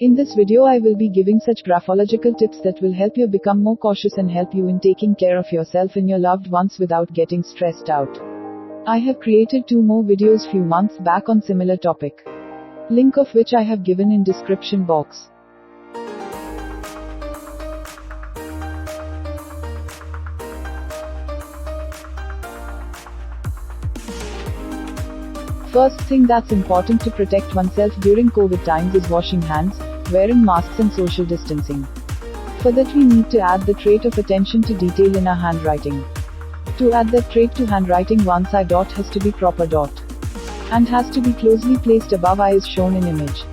In this video I will be giving such graphological tips that will help you become more cautious and help you in taking care of yourself and your loved ones without getting stressed out. I have created 2 more videos few months back on similar topic. Link of which I have given in description box. First thing that's important to protect oneself during COVID times is washing hands, wearing masks and social distancing. For that we need to add the trait of attention to detail in our handwriting. To add that trait to handwriting, one's eye dot has to be proper dot. And has to be closely placed above eye as shown in image.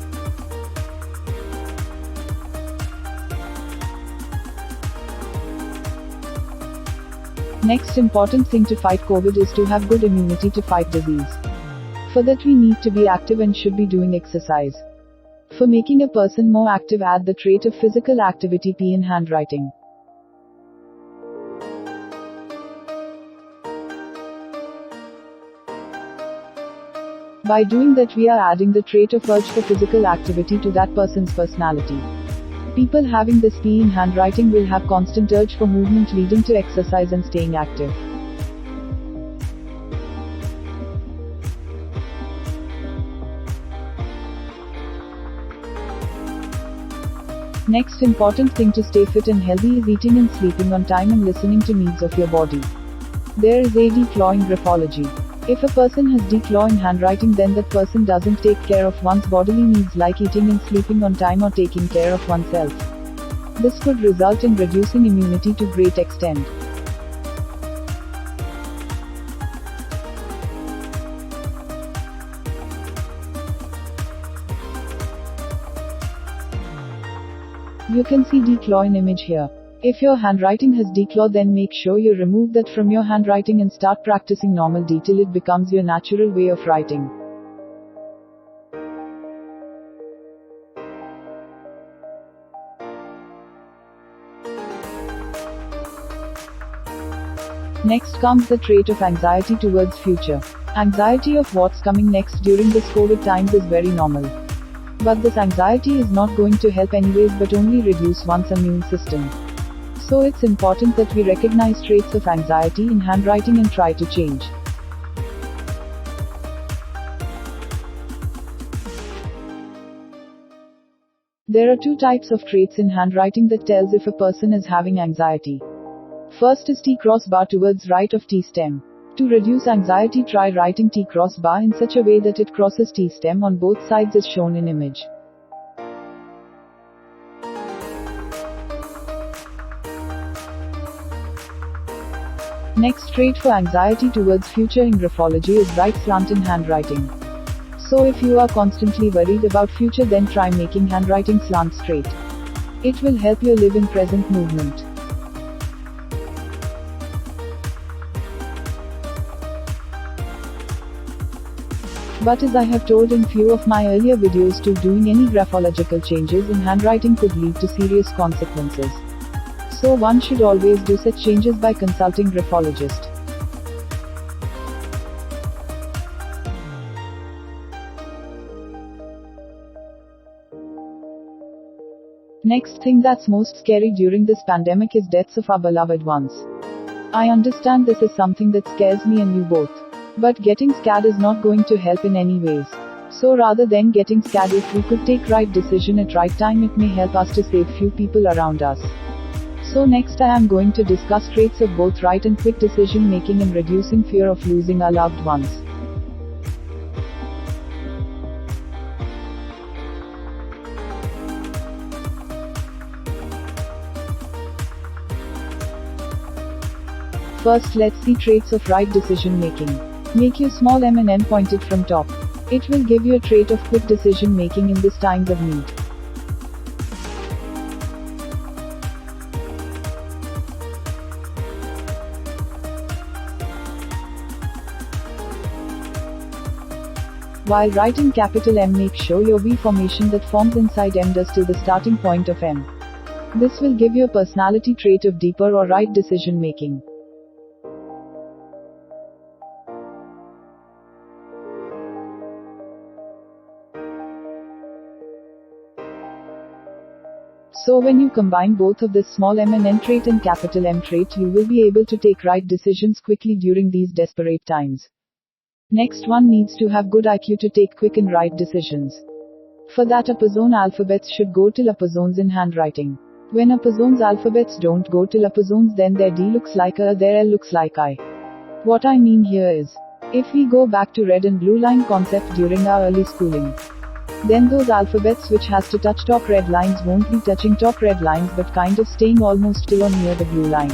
Next important thing to fight COVID is to have good immunity to fight disease. For that we need to be active and should be doing exercise. For making a person more active, add the trait of physical activity P in handwriting. By doing that we are adding the trait of urge for physical activity to that person's personality. People having this P in handwriting will have constant urge for movement leading to exercise and staying active. Next important thing to stay fit and healthy is eating and sleeping on time and listening to needs of your body. There is a declaw in graphology. If a person has declaw in handwriting, then that person doesn't take care of one's bodily needs like eating and sleeping on time or taking care of oneself. This could result in reducing immunity to great extent. You can see declaw in image here. If your handwriting has declaw, then make sure you remove that from your handwriting and start practicing normal D till it becomes your natural way of writing. Next comes the trait of anxiety towards future. Anxiety of what's coming next during this COVID times is very normal. But this anxiety is not going to help anyways but only reduce one's immune system. So it's important that we recognize traits of anxiety in handwriting and try to change. There are 2 types of traits in handwriting that tells if a person is having anxiety. First is T cross bar towards right of T stem. To reduce anxiety, try writing T cross bar in such a way that it crosses T stem on both sides as shown in image. Next trait for anxiety towards future in graphology is right slant in handwriting. So if you are constantly worried about future, then try making handwriting slant straight. It will help you live in present movement. But as I have told in few of my earlier videos too, doing any graphological changes in handwriting could lead to serious consequences. So one should always do such changes by consulting graphologist. Next thing that's most scary during this pandemic is deaths of our beloved ones. I understand this is something that scares me and you both. But getting scared is not going to help in any ways. So rather than getting scared, if we could take right decision at right time, it may help us to save few people around us. So next I am going to discuss traits of both right and quick decision making in reducing fear of losing our loved ones. First let's see traits of right decision making. Make your small m and n pointed from top. It will give you a trait of quick decision making in this times of need. While writing capital M, make sure your V formation that forms inside M does till the starting point of M. This will give you a personality trait of deeper or right decision making. So when you combine both of this small m and n trait and capital M trait, you will be able to take right decisions quickly during these desperate times. Next, one needs to have good IQ to take quick and right decisions. For that, upper zone alphabets should go till upper zones in handwriting. When upper zones alphabets don't go till upper zones, then their D looks like a, their L looks like I. What I mean here is, if we go back to red and blue line concept during our early schooling, then those alphabets which has to touch top red lines won't be touching top red lines but kind of staying almost till or near the blue line.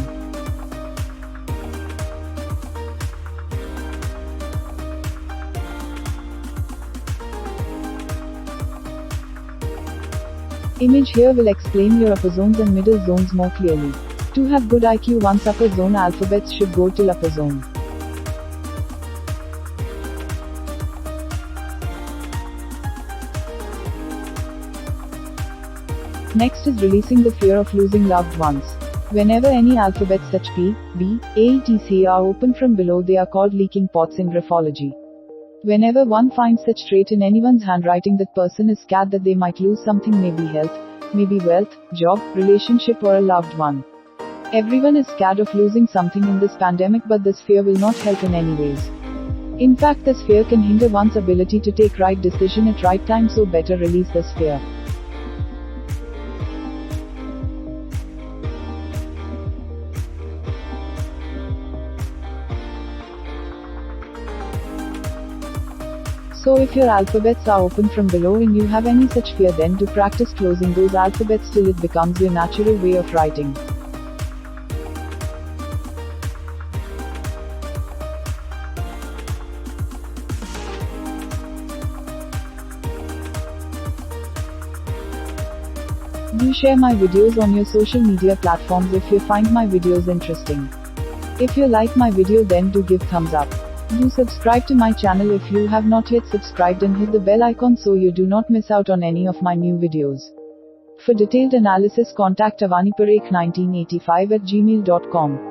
Image here will explain your upper zones and middle zones more clearly. To have good IQ, one's upper zone alphabets should go till upper zone. Next is releasing the fear of losing loved ones. Whenever any alphabets such P, B, A, etc. are open from below, they are called leaking pots in graphology. Whenever one finds such trait in anyone's handwriting, that person is scared that they might lose something, maybe health, maybe wealth, job, relationship or a loved one. Everyone is scared of losing something in this pandemic, but this fear will not help in any ways. In fact, this fear can hinder one's ability to take right decision at right time, so better release this fear. So if your alphabets are open from below and you have any such fear, then do practice closing those alphabets till it becomes your natural way of writing. Do share my videos on your social media platforms if you find my videos interesting. If you like my video, then do give thumbs up. Do subscribe to my channel if you have not yet subscribed, and hit the bell icon so you do not miss out on any of my new videos. For detailed analysis, contact avaniparekh1985@gmail.com.